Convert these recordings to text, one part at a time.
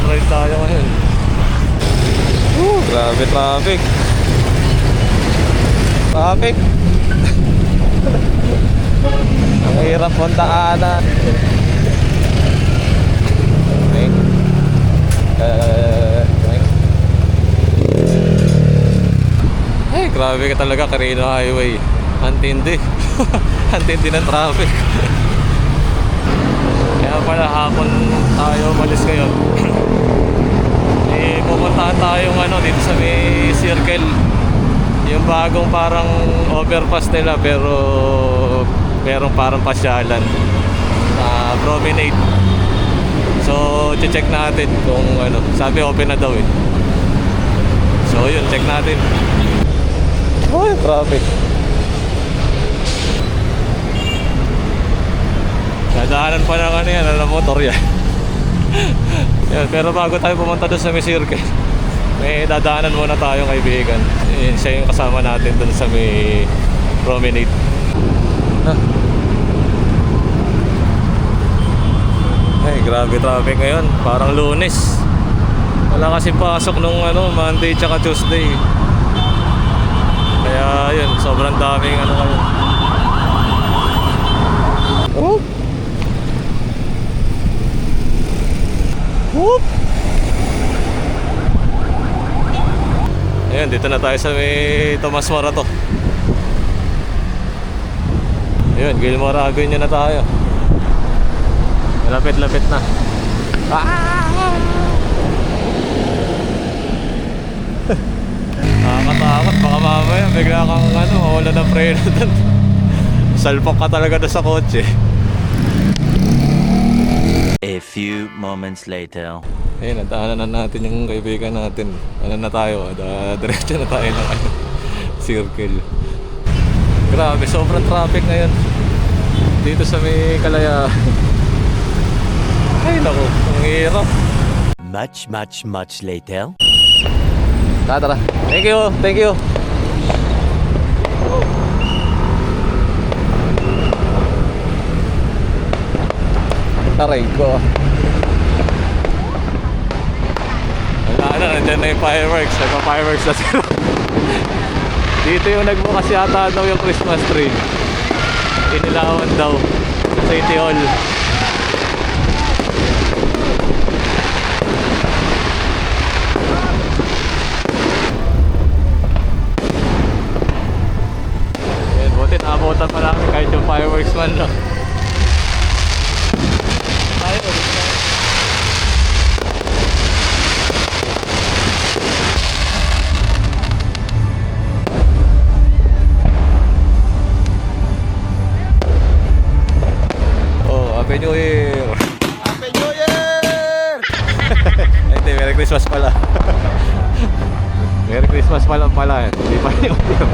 ride tayo ngayon. Grabe traffic. Traffic. Ang hirap mong daanan. Okay. Ay, grabe ka talaga, Carino Highway. Antindi. Antindi ng traffic. Kaya pala hapon tayo malis ngayon. Eh, pupuntahan tayong dito sa may Circle. Yung bagong parang overpass nila pero merong parang pasyalan. Promenade. So, check natin kung sabi open na daw eh. So, yun, check natin. Oh, traffic. Dadaanan pa ng yan, motor yan. Yan. Pero bago tayo pumunta doon sa may Circle, may dadaanan muna tayong kaibigan. Siya yung kasama natin doon sa may promenade. Ay, grabe traffic ngayon. Parang Lunes. Wala kasi pasok nung Monday tsaka Tuesday. Kaya yun, sobrang daming kayo. Oh! Whoop! Ayan, dito na tayo sa may Tomas Morato. Ayan, Gilmore Avenue na tayo. Lapit-lapit na. Nakakatakot, baka mamaya bigla kang mawala ng preno doon. Salpok ka talaga doon sa kotse. A few moments later. Ayun, nadaanan na natin yung kaibigan natin. Na tayo, diretso na tayo ng Circle. Grabe, sobrang traffic ngayon dito sa may Kalaya. Ay naku, ang hirap. Much later. Tara. Thank you, thank you. Taray ko. Wala na, nandyan na yung fireworks. Nagpa-fireworks na sila. Dito yung nagbukas yata daw yung Christmas tree. Inilawan daw sa City Hall. Ayan, buti nakabutan pa namin kahit yung fireworks man lang. Happy New Year! Happy New Year! Hindi, Merry Christmas pala. Merry Christmas pala pala. Hindi pa New Year.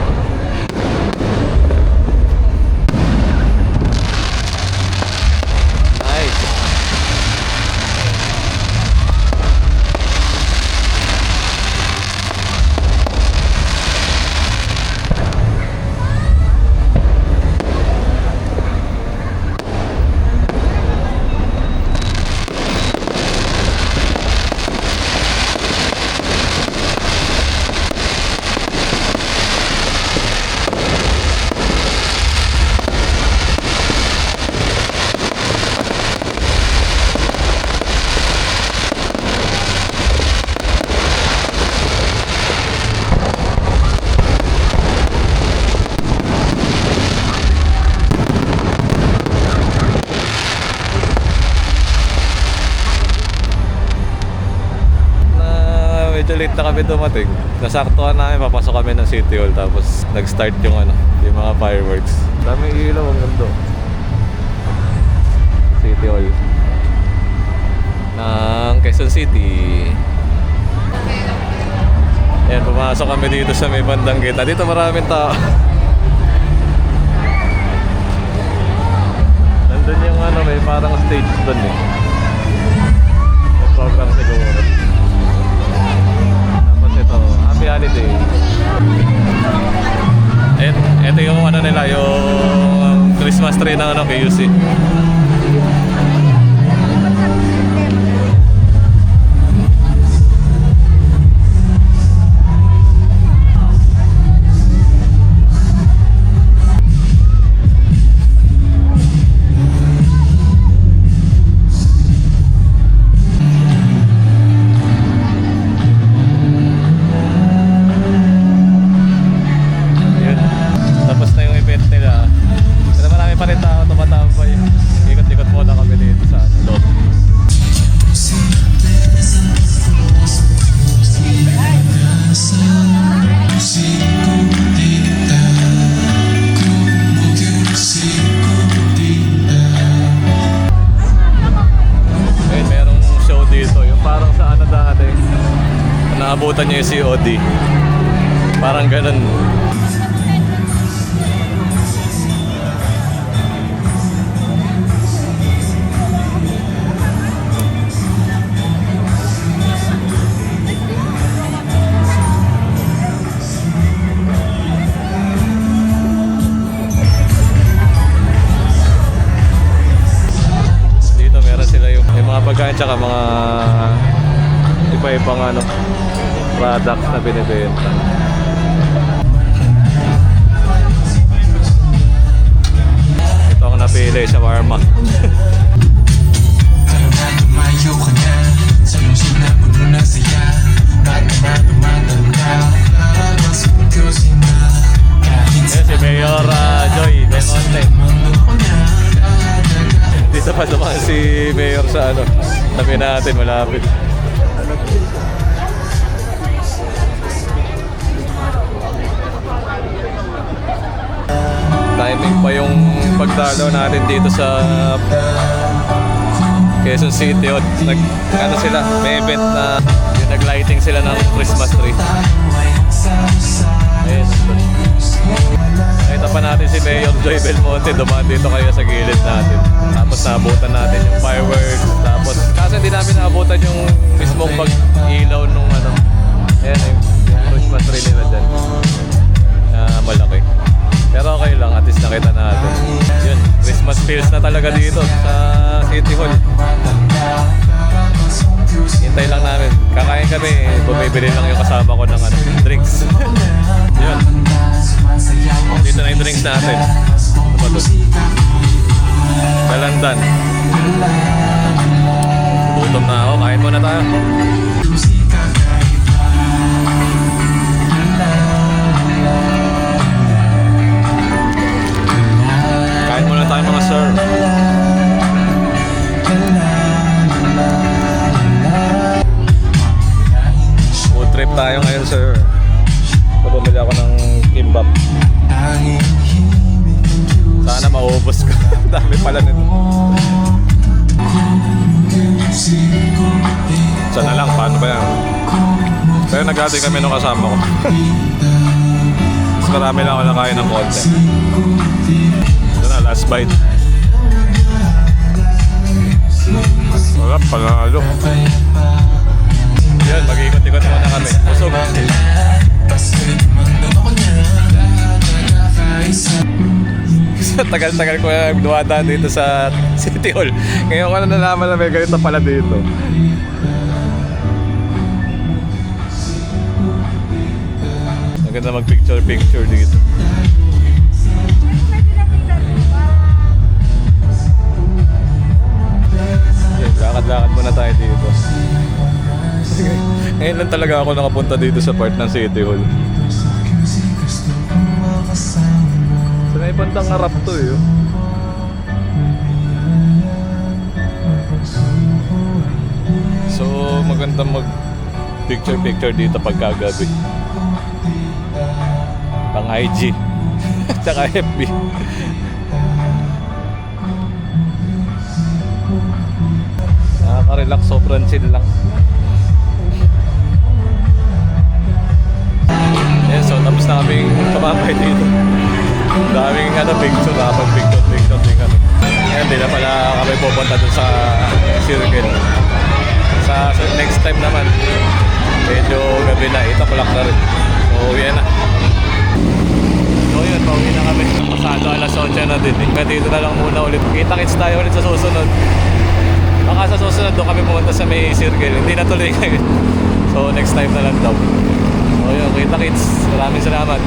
Nice! Late na kami dumating. Nasaktuhan namin, papasok kami ng City Hall. Tapos nag-start yung yung mga fireworks. Daming ilaw ang ganda. City Hall ng Quezon City. Ayan, pumasok kami dito sa may bandang gate. Dito maraming tao. Nandun yung may parang stage doon eh. May program siguro. Happy holiday. Ito yung nila, yung Christmas tree ng KUC. naabutan nyo yung COD. Parang ganun. Dito meron sila yung mga pagkain tsaka mga iba-ibang ano, products na binibenta. Ito ang napili, shawarma. Tumayo ka na sa lungsod na puno ng saya. At naman tumatanda mas pupusin na. Kahit Yes, si Mayor Joy Belmonte. mundo ko na Dito pa naman si Mayor sa ano, tabi natin malapit. Timing pa yung pagdalaw natin dito sa Quezon City. O, ano sila, may event na yung nag-lighting sila ng Christmas tree. Ayun. Nakita pa natin si Mayor Joy Belmonte, dumaan dito kayo sa gilid natin. Tapos naabutan natin yung fireworks. Tapos, kasi hindi namin naabutan yung mismong pag-ilaw nung ano. Ayan, yung Christmas tree nila dyan. Malaki. Pero okay lang, at least nakita natin. Yun, Christmas feels na talaga dito sa City Hall. Hintay lang namin. Kakain kami, bumibili lang yung kasama ko ng ano, drinks. Yun. Dito na yung drinks natin. Ano ba to? Dalandan. Gutom na ako, kain muna tayo. Kain muna tayo mga sir. Food trip tayo ngayon sir. Bumili ako ng kimbap. Sana maubos ko. Dami pala nito. Sana lang, paano ba yan? Pero nag-ati kami nung kasama ko. Mas marami lang ako nakain ng konti. Ito na, last bite. Wala, panalo. Yan, mag-iikot-ikot muna kami. Busog. Tagal-tagal ko na duwadaan dito sa City Hall. Ngayon ko na nalaman na may ganito pala dito. Maganda mag-picture-picture dito. Okay, lakad-lakad muna tayo dito. Ngayon lang talaga ako nakapunta dito sa part ng City Hall. Sa may bandang harap to eh. So maganda mag picture dito pagkagabi. Pang IG tsaka FB. Nakaka-relax, sobrang chill lang. Yes, so tapos na kaming tumambay dito. Daming ano, picture, nakapag-picture din kami. Ngayon, di na pala kami pupunta dun sa circle. Sa next time naman, medyo gabi na, 8 o'clock na rin. So, yan na. So, yun, pauwi na kami. Pasado alas 8 na din. Kaya dito na lang muna ulit. Kita-kits tayo ulit sa susunod. Baka sa susunod doon kami pumunta sa may circle. Hindi na tuloy ngayon. So, next time na lang daw. So, yun, kita-kits. Maraming salamat.